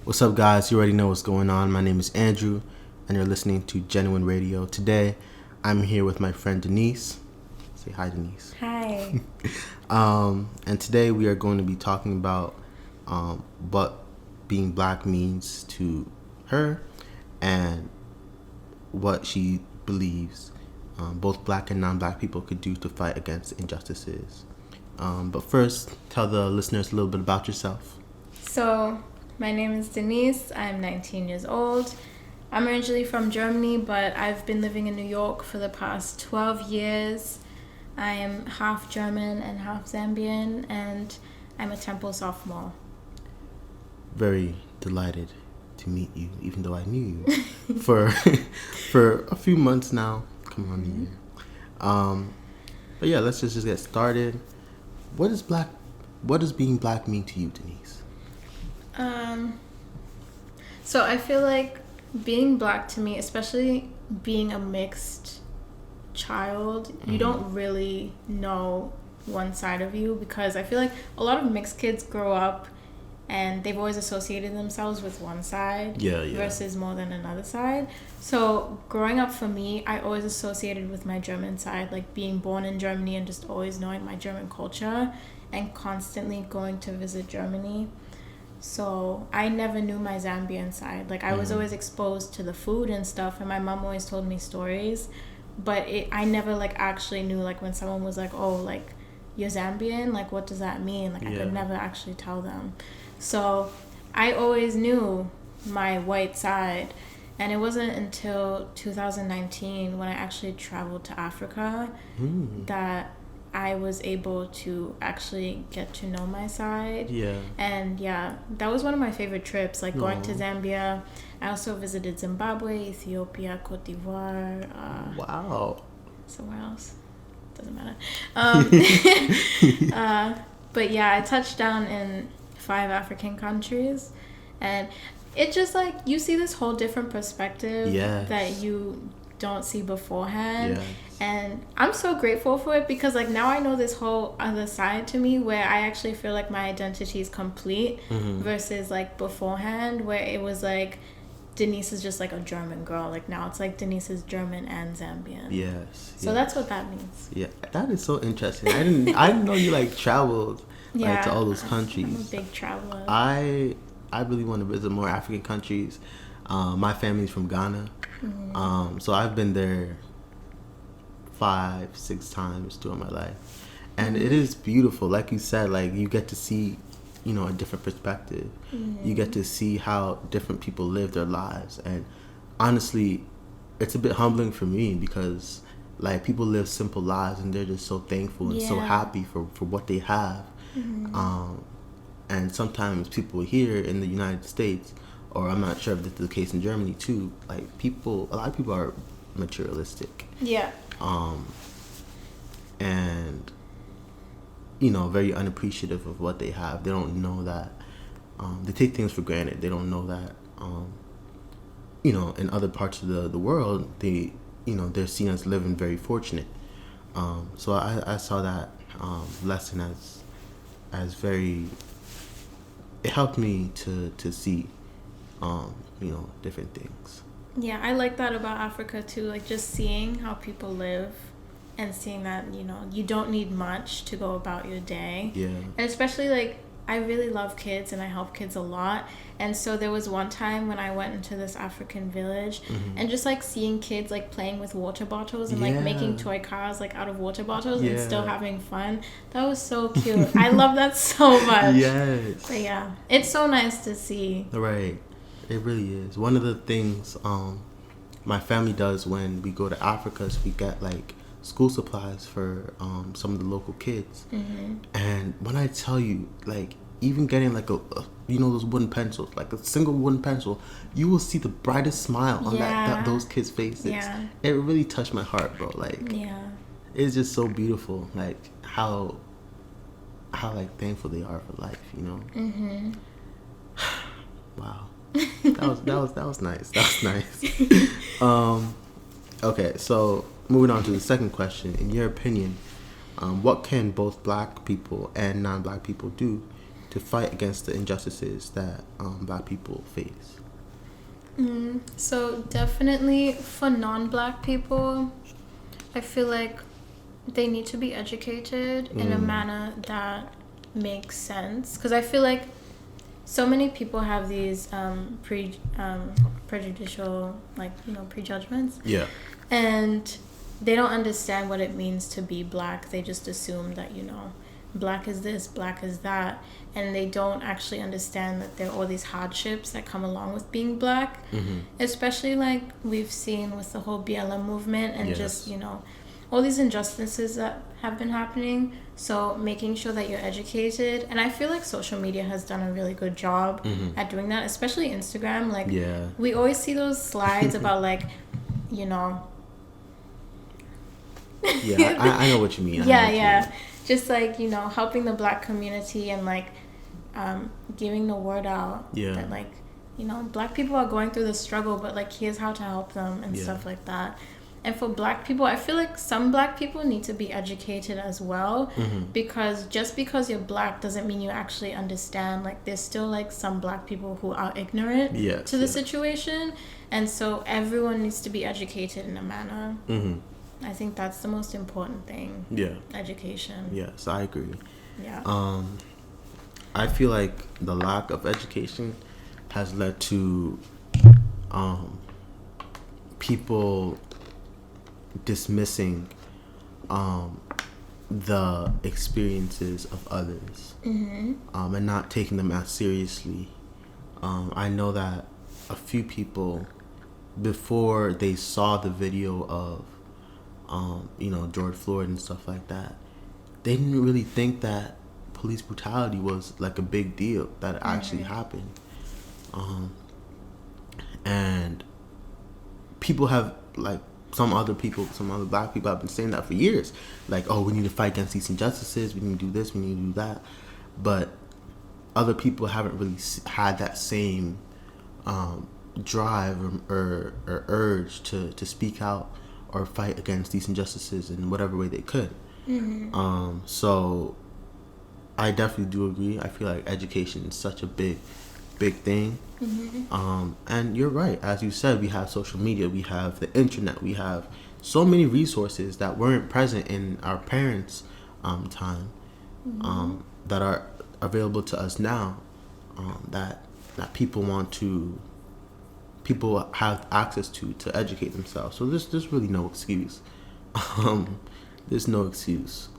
What's up, guys? You already know what's going on. My name is Andrew, and you're listening to Genuine Radio. Today, I'm here with my friend Denise. Say hi, Denise. Hi. And today we are going to be talking about what being black means to her and what she believes both black and non-black people could do to fight against injustices. But first, tell the listeners a little bit about yourself. So, my name is Denise. I'm 19 years old. I'm originally from Germany, but I've been living in New York for the past 12 years. I am half German and half Zambian, and I'm a Temple sophomore. Very delighted to meet you, even though I knew you for a few months now. Come on, here. But yeah, let's just get started. What does being black mean to you, Denise? So I feel like being black to me, especially being a mixed child, you don't really know one side of you, because I feel like a lot of mixed kids grow up and they've always associated themselves with one side versus more than another side. So growing up for me, I always associated with my German side, like being born in Germany and just always knowing my German culture and constantly going to visit Germany. So I never knew my Zambian side. Like I was always exposed to the food and stuff, and my mom always told me stories, but I never like actually knew, like when someone was like, oh, like you're Zambian, like what does that mean? Like I could never actually tell them. So I always knew my white side, and it wasn't until 2019 when I actually traveled to Africa that I was able to actually get to know my side. And that was one of my favorite trips, like going to Zambia. I also visited Zimbabwe, Ethiopia, Cote d'Ivoire. Wow. Somewhere else. Doesn't matter. But yeah, I touched down in 5 African countries. And it just like, you see this whole different perspective that you don't see beforehand. And I'm so grateful for it, because like now I know this whole other side to me where I actually feel like my identity is complete versus like beforehand where it was like Denise is just like a German girl. Like now it's like Denise is German and Zambian. So that's what that means. Yeah, that is so interesting. I didn't know you like traveled like to all those countries. I'm a big traveler. I really want to visit more African countries. My family's from Ghana. So I've been there 5-6 times during my life, and it is beautiful. Like you said, like you get to see, a different perspective. You get to see how different people live their lives, and honestly, it's a bit humbling for me, because like people live simple lives and they're just so thankful and so happy for what they have. And sometimes people here in the United States, or I'm not sure if this is the case in Germany too, like a lot of people are materialistic. And very unappreciative of what they have. They don't know that they take things for granted. They don't know that in other parts of the world they're seen as living very fortunate. So I saw that lesson as very, it helped me to see different things. Yeah, I like that about Africa too, like just seeing how people live and seeing that, you don't need much to go about your day. And especially like, I really love kids and I help kids a lot. And so there was one time when I went into this African village and just like seeing kids like playing with water bottles and like making toy cars like out of water bottles and still having fun. That was so cute. I love that so much. But yeah, it's so nice to see. Right. It really is. One of the things my family does when we go to Africa is we get like school supplies for some of the local kids. And when I tell you, like even getting like a those wooden pencils, like a single wooden pencil, you will see the brightest smile on those kids' faces. It really touched my heart, bro. Like it's just so beautiful, like how like thankful they are for life, Wow. That was nice. Okay, so moving on to the second question. In your opinion, what can both black people and non-black people do to fight against the injustices that Black people face? So definitely for non-Black people, I feel like they need to be educated in a manner that makes sense. Because I feel like so many people have these prejudicial, like, prejudgments. Yeah. And they don't understand what it means to be Black. They just assume that, Black is this, Black is that. And they don't actually understand that there are all these hardships that come along with being Black. Especially like we've seen with the whole BLM movement and just, all these injustices that have been happening. So making sure that you're educated. And I feel like social media has done a really good job at doing that, especially Instagram. Like, we always see those slides about, like, I know what you mean. Just like, helping the Black community and like giving the word out that, like, Black people are going through the struggle, but like here's how to help them and stuff like that. And for Black people, I feel like some Black people need to be educated as well, because just because you're Black doesn't mean you actually understand. Like, there's still like some Black people who are ignorant to the situation, and so everyone needs to be educated in a manner. I think that's the most important thing. Education. Yes, I agree. I feel like the lack of education has led to people dismissing the experiences of others and not taking them as seriously. I know that a few people, before they saw the video of George Floyd and stuff like that, they didn't really think that police brutality was like a big deal, that it actually happened. And people have, like, some other Black people have been saying that for years. Like, oh, we need to fight against these injustices, we need to do this, we need to do that. But other people haven't really had that same drive or urge to speak out or fight against these injustices in whatever way they could. So I definitely do agree. I feel like education is such a big thing. And you're right. As you said, we have social media, we have the internet, we have so many resources that weren't present in our parents' time, that are available to us now, that people have access to educate themselves. So there's really no excuse. There's no excuse.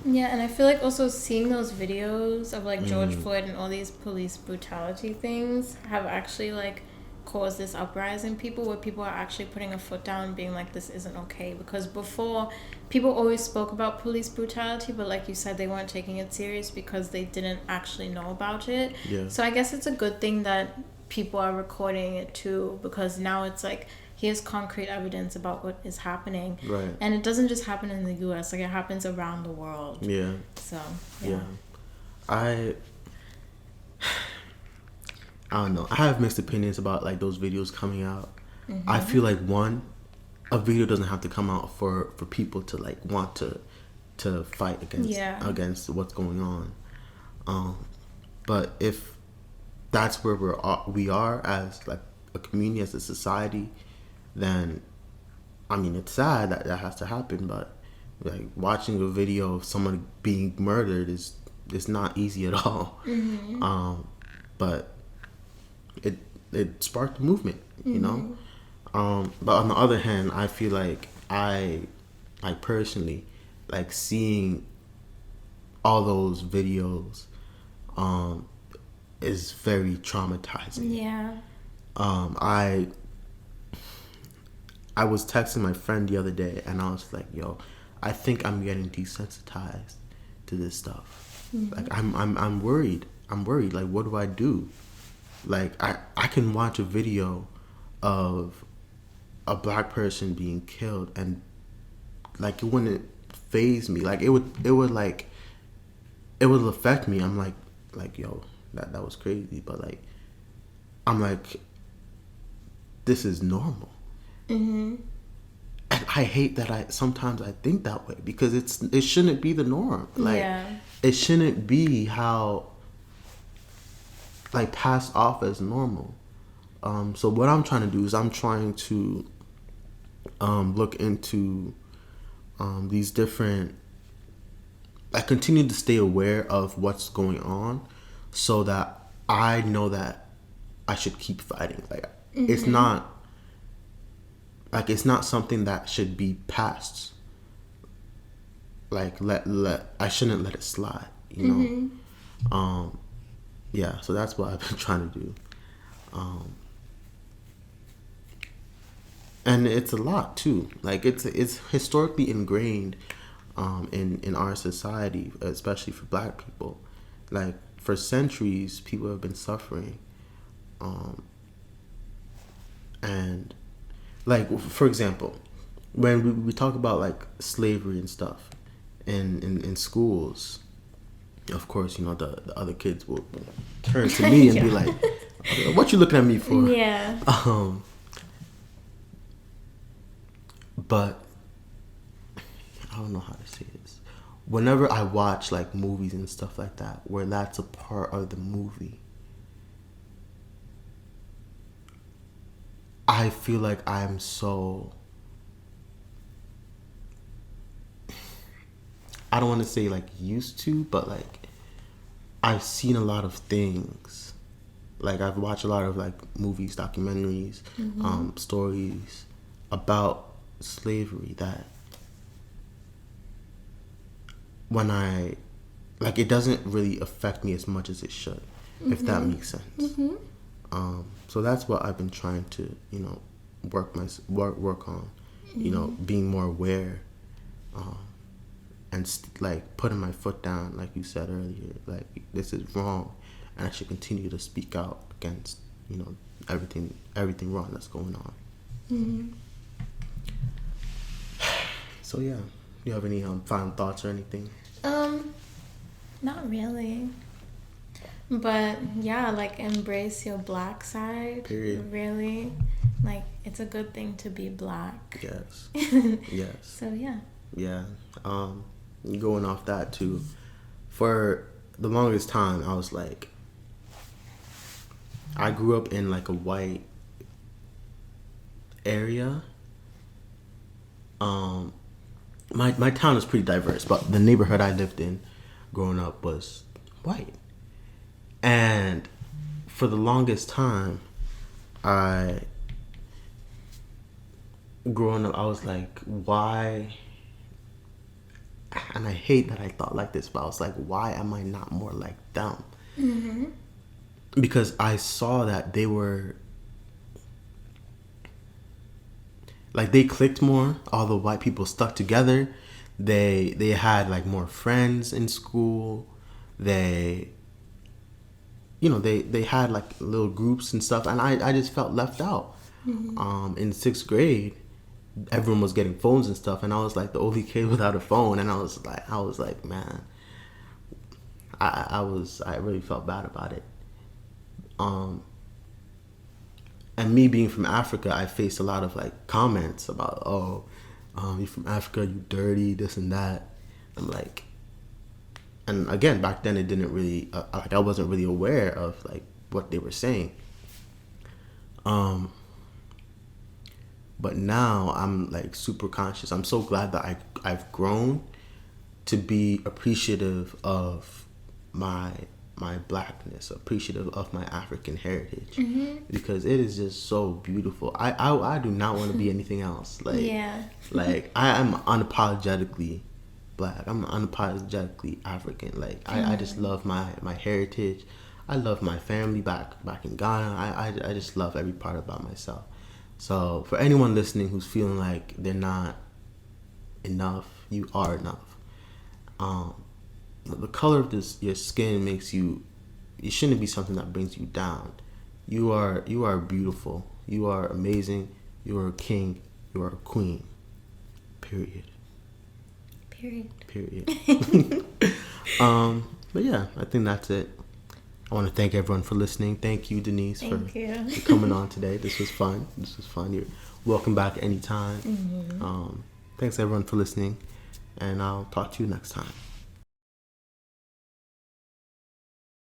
And I feel like also seeing those videos of like George Floyd and all these police brutality things have actually like caused this uprising in people, where people are actually putting a foot down and being like, this isn't okay. Because before, people always spoke about police brutality, but like you said, they weren't taking it serious because they didn't actually know about it. So I guess it's a good thing that people are recording it too, because now it's like, here's concrete evidence about what is happening. And it doesn't just happen in the US, like it happens around the world. So I don't know, I have mixed opinions about like those videos coming out. I feel like, one, a video doesn't have to come out for people to like want to fight against what's going on. But if that's where we are as like a community, as a society, then I mean, it's sad that has to happen, but like watching a video of someone being murdered is not easy at all. But it sparked a movement, you know. But on the other hand, I feel like I personally like seeing all those videos is very traumatizing. I was texting my friend the other day, and I was like, yo, I think I'm getting desensitized to this stuff. Like, I'm worried. Like, what do I do? Like, I can watch a video of a Black person being killed, and like, it wouldn't faze me. Like, it would affect me. I'm like, yo, that was crazy. But like, I'm like, this is normal. And I hate that sometimes I think that way, because it shouldn't be the norm. Like, it shouldn't be how, like, passed off as normal. So what I'm trying to do is I'm trying to look into these different. I continue to stay aware of what's going on, so that I know that I should keep fighting. Like, it's not something that should be passed. Like, I shouldn't let it slide, you know. Yeah, so that's what I've been trying to do. And it's a lot too. Like, it's historically ingrained in our society, especially for Black people. Like, for centuries, people have been suffering, and, like, for example, when we talk about, like, slavery and stuff in schools, of course, you know, the other kids will turn to me and be like, "What you looking at me for?" Yeah. But I don't know how to say this. Whenever I watch, like, movies and stuff like that, where that's a part of the movie, I feel like I'm so... I don't want to say, like, used to, but, like, I've seen a lot of things. Like, I've watched a lot of, like, movies, documentaries, stories about slavery, that when like, it doesn't really affect me as much as it should, if that makes sense. So that's what I've been trying to, you know, work on, you know, being more aware, and like, putting my foot down, like you said earlier, like, this is wrong, and I should continue to speak out against, you know, everything wrong that's going on. So yeah, you have any final thoughts or anything? Not really. But yeah, like, embrace your Black side. Period. Really, like, it's a good thing to be Black. Yes. Yes. So yeah. Yeah. Going off that too, for the longest time, I was like, I grew up in, like, a white area. My town is pretty diverse, but the neighborhood I lived in growing up was white. And for the longest time, growing up, I was like, why? And I hate that I thought like this, but I was like, why am I not more like them? Because I saw that they were, like, they clicked more. All the white people stuck together. They had, like, more friends in school. They, you know, they had, like, little groups and stuff, and I just felt left out. In 6th grade, everyone was getting phones and stuff, and I was, like, the only kid without a phone, and I was like, man, I really felt bad about it. And me being from Africa, I faced a lot of, like, comments about, you're from Africa, you dirty, this and that. I'm like, and again, back then it didn't really, like, I wasn't really aware of, like, what they were saying. But now I'm, like, super conscious. I'm so glad that I've grown to be appreciative of my Blackness, appreciative of my African heritage, because it is just so beautiful. I do not want to be anything else. Like, like, I am unapologetically Black. I'm unapologetically African. Like, I just love my heritage. I love my family back in Ghana. I just love every part about myself. So for anyone listening who's feeling like they're not enough, you are enough. The color of your skin makes you. It shouldn't be something that brings you down. You are beautiful. You are amazing. You are a king. You are a queen. Period. Period. But yeah, I think that's it. I want to thank everyone for listening. Thank you, Denise, for coming on today. This was fun. You're welcome back anytime. Thanks everyone for listening, and I'll talk to you next time.